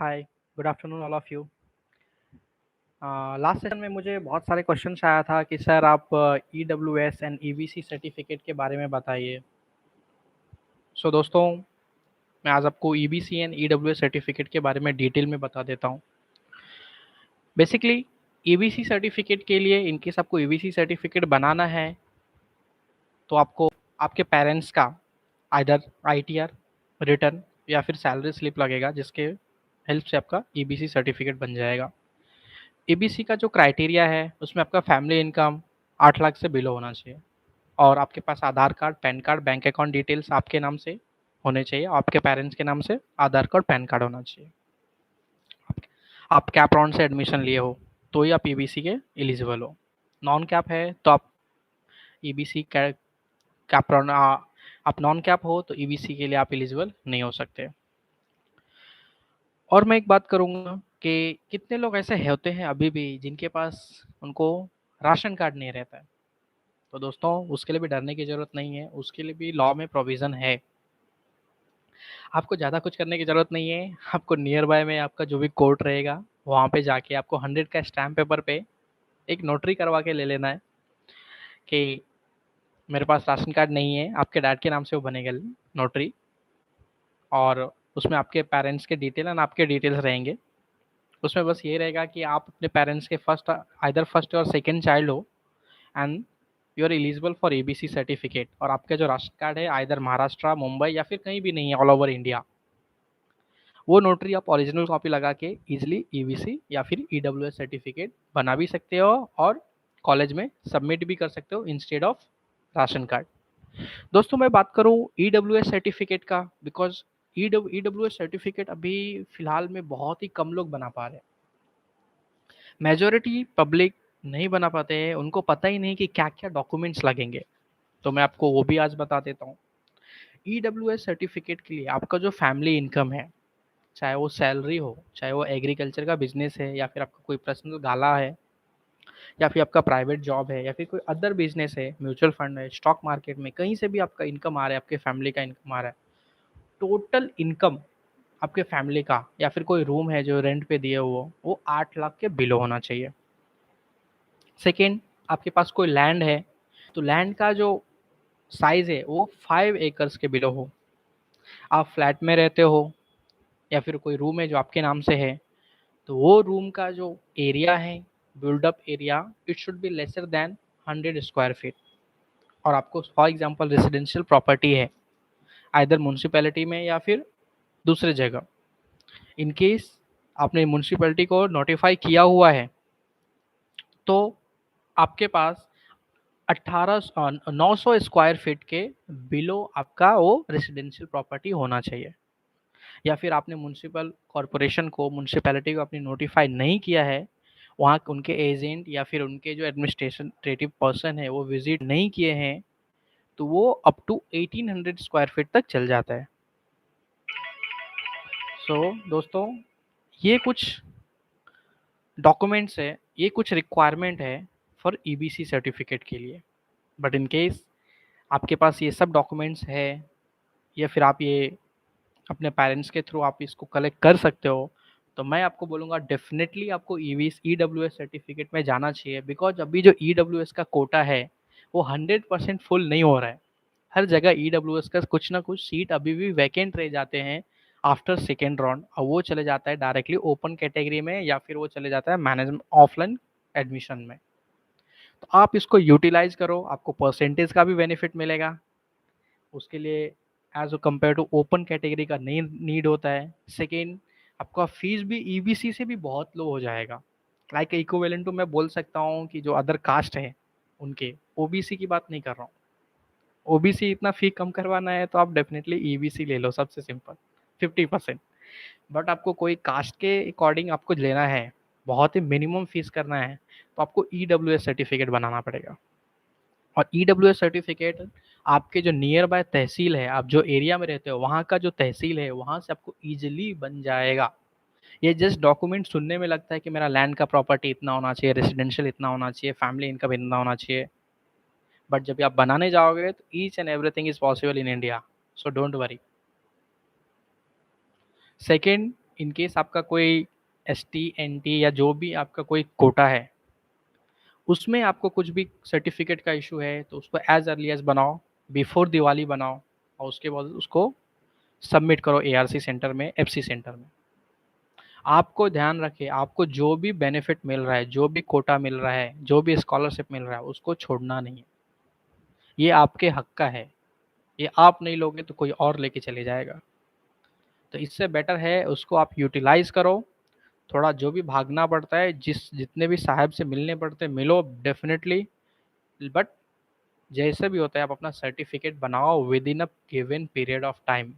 Hi, good afternoon all of you. Last session में मुझे बहुत सारे क्वेश्चंस आया था कि सर आप ईडब्ल्यूएस एंड ईवीसी सर्टिफिकेट के बारे में बताइए। सो दोस्तों, मैं आज आपको ईबीसी एंड ईडब्ल्यूएस सर्टिफिकेट के बारे में डिटेल में बता देता हूँ। बेसिकली ईबीसी सर्टिफिकेट के लिए इनकेस आपको ईबीसी सर्टिफिकेट बनाना है तो आपको आपके पेरेंट्स का आइदर आईटीआर, रिटर्न या फिर सैलरी स्लिप लगेगा, जिसके हेल्प से आपका ईबीसी सर्टिफिकेट बन जाएगा। ईबीसी का जो क्राइटेरिया है उसमें आपका फैमिली इनकम 8 लाख से बिलो होना चाहिए और आपके पास Aadhaar card, PAN card, bank account details आपके नाम से होने चाहिए। आपके पेरेंट्स के नाम से आधार कार्ड, पैन कार्ड होना चाहिए। आप कैप राउंड से एडमिशन लिए हो तो ही आप ईबीसी के एलिजिबल हो। नॉन कैप है तो आप ईबीसी कैप राउंड आप नॉन कैप हो तो ईबीसी के लिए आप एलिजिबल नहीं हो सकते। और मैं एक बात करूँगा कि कितने लोग ऐसे होते हैं अभी भी जिनके पास उनको राशन कार्ड नहीं रहता है। तो दोस्तों, उसके लिए भी डरने की ज़रूरत नहीं है, उसके लिए भी लॉ में प्रोविज़न है। आपको ज़्यादा कुछ करने की ज़रूरत नहीं है। आपको नियर बाय में आपका जो भी कोर्ट रहेगा, वहाँ पे जाके आपको 100 का स्टैम्प पेपर पे एक नोटरी करवा के ले लेना है कि मेरे पास राशन कार्ड नहीं है। आपके डैड के नाम से वो बनेगा नोटरी, और उसमें आपके पेरेंट्स के डिटेल एंड आपके डिटेल्स रहेंगे। उसमें बस ये रहेगा कि आप अपने पेरेंट्स के आइदर फर्स्ट और सेकंड चाइल्ड हो and you are eligible for ABC certificate, और आपका जो राशन कार्ड है आइदर महाराष्ट्र, मुंबई या फिर कहीं भी नहीं है ऑल ओवर इंडिया, वो नोटरी आप ओरिजिनल कॉपी लगा के इजीली ईवीसी या फिर ईडब्ल्यूएस सर्टिफिकेट बना भी सकते हो और कॉलेज में सबमिट भी कर सकते हो इंस्टेड ऑफ राशन कार्ड। दोस्तों, मैं बात करूं ईडब्ल्यूएस सर्टिफिकेट का, बिकॉज ईडब्ल्यूएस सर्टिफिकेट अभी फिलहाल में बहुत ही कम लोग बना पा रहे हैं। मेजोरिटी पब्लिक नहीं बना पाते हैं, उनको पता ही नहीं कि क्या क्या डॉक्यूमेंट्स लगेंगे। तो मैं आपको वो भी आज बता देता हूँ। ईडब्ल्यूएस सर्टिफिकेट के लिए आपका जो फैमिली इनकम है, चाहे वो सैलरी हो, चाहे वो एग्रीकल्चर का बिजनेस है, या फिर आपका कोई पर्सनल गाला है, या फिर आपका प्राइवेट जॉब है, या फिर कोई अदर बिजनेस है, म्यूचुअल फंड है, स्टॉक मार्केट में कहीं से भी आपका इनकम आ रहा है, आपके फैमिली का इनकम आ रहा है, टोटल इनकम आपके फैमिली का या फिर कोई रूम है जो रेंट पे दिए हुए वो 8 लाख के बिलो होना चाहिए। सेकेंड, आपके पास कोई लैंड है तो लैंड का जो साइज है वो 5 एकर्स के बिलो हो। आप फ्लैट में रहते हो या फिर कोई रूम है जो आपके नाम से है, तो वो रूम का जो एरिया है, built up area, it should be lesser than 100 square feet. और आपको फॉर एग्जांपल रेजिडेंशियल प्रॉपर्टी है आइदर म्यूनसिपैलिटी में या फिर दूसरे जगह, इन केस आपने म्यूनसिपैलिटी को नोटिफाई किया हुआ है तो आपके पास 900 स्क्वायर फीट के बिलो आपका वो रेजिडेंशियल प्रॉपर्टी होना चाहिए। या फिर आपने म्यूनसिपल कॉरपोरेशन को, म्यूनसिपैलिटी को आपने नोटिफाई नहीं किया है, वहाँ उनके एजेंट या फिर उनके जो एडमिनिस्ट्रेटिव पर्सन है वो विजिट नहीं किए हैं, तो वो अप टू 1800 स्क्वायर फीट तक चल जाता है। दोस्तों, ये कुछ डॉक्यूमेंट्स है, ये कुछ रिक्वायरमेंट है फॉर ईबीसी सर्टिफिकेट के लिए। बट इन केस आपके पास ये सब डॉक्यूमेंट्स है या फिर आप ये अपने पेरेंट्स के थ्रू आप इसको कलेक्ट कर सकते हो, तो मैं आपको बोलूँगा डेफिनेटली आपको ईडब्ल्यूएस सर्टिफिकेट में जाना चाहिए। बिकॉज अभी जो ईडब्ल्यूएस का कोटा है वो 100% फुल नहीं हो रहा है। हर जगह ईडब्ल्यूएस का कुछ ना कुछ सीट अभी भी वैकेंट रह जाते हैं आफ्टर सेकेंड राउंड, और वो चले जाता है डायरेक्टली ओपन कैटेगरी में या फिर वो चले जाता है मैनेजमेंट ऑफलाइन एडमिशन में। तो आप इसको यूटिलाइज करो, आपको परसेंटेज का भी बेनिफिट मिलेगा। उसके लिए as compare to open category का नहीं नीड होता है। सेकेंड, आपका फीस भी ईबीसी से भी बहुत लो हो जाएगा। लाइक इक्विवेलेंट टू मैं बोल सकता हूँ कि जो अदर कास्ट है उनके, ओबीसी की बात नहीं कर रहा हूँ। ओबीसी इतना फी कम करवाना है तो आप डेफिनेटली ईबीसी ले लो, सबसे सिंपल 50%। बट आपको कोई कास्ट के अकॉर्डिंग आपको लेना है, बहुत ही मिनिमम फीस करना है, तो आपको ईडब्ल्यूएस सर्टिफिकेट बनाना पड़ेगा। और ईडब्ल्यूएस सर्टिफिकेट आपके जो नियर बाय तहसील है, आप जो एरिया में रहते हो वहाँ का जो तहसील है वहाँ से आपको ईजिली बन जाएगा। ये जस्ट डॉक्यूमेंट सुनने में लगता है कि मेरा लैंड का प्रॉपर्टी इतना होना चाहिए, रेजिडेंशियल इतना होना चाहिए, फैमिली इनकम इतना होना चाहिए, बट जब आप बनाने जाओगे तो each and everything is possible in India, so don't worry. Second, in case आपका कोई एसटी, एनटी या जो भी आपका कोई कोटा है, उसमें आपको कुछ भी सर्टिफिकेट का इशू है तो उसको एज अर्ली एज बनाओ, बिफोर दिवाली बनाओ और उसके बाद उसको सबमिट करो एआरसी सेंटर में, एफसी सेंटर में। आपको ध्यान रखें, आपको जो भी बेनिफिट मिल रहा है, जो भी कोटा मिल रहा है, जो भी स्कॉलरशिप मिल रहा है, उसको छोड़ना नहीं है। ये आपके हक का है, ये आप नहीं लोगे तो कोई और लेके चले जाएगा। तो इससे बेटर है उसको आप यूटिलाइज करो। थोड़ा जो भी भागना पड़ता है, जितने भी साहब से मिलने पड़ते हैं मिलो डेफिनेटली, बट जैसे भी होता है आप अपना सर्टिफिकेट बनाओ with in a given period of time.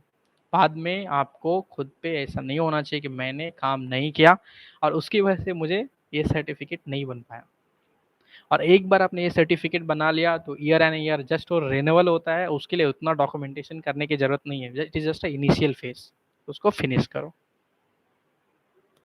बाद में आपको खुद पे ऐसा नहीं होना चाहिए कि मैंने काम नहीं किया और उसकी वजह से मुझे ये सर्टिफिकेट नहीं बन पाया। और एक बार आपने ये सर्टिफिकेट बना लिया तो ईयर एंड ईयर जस्ट वो रिन्यूअल होता है, उसके लिए उतना डॉक्यूमेंटेशन करने की जरूरत नहीं है, it is just a initial phase, उसको फिनिश करो।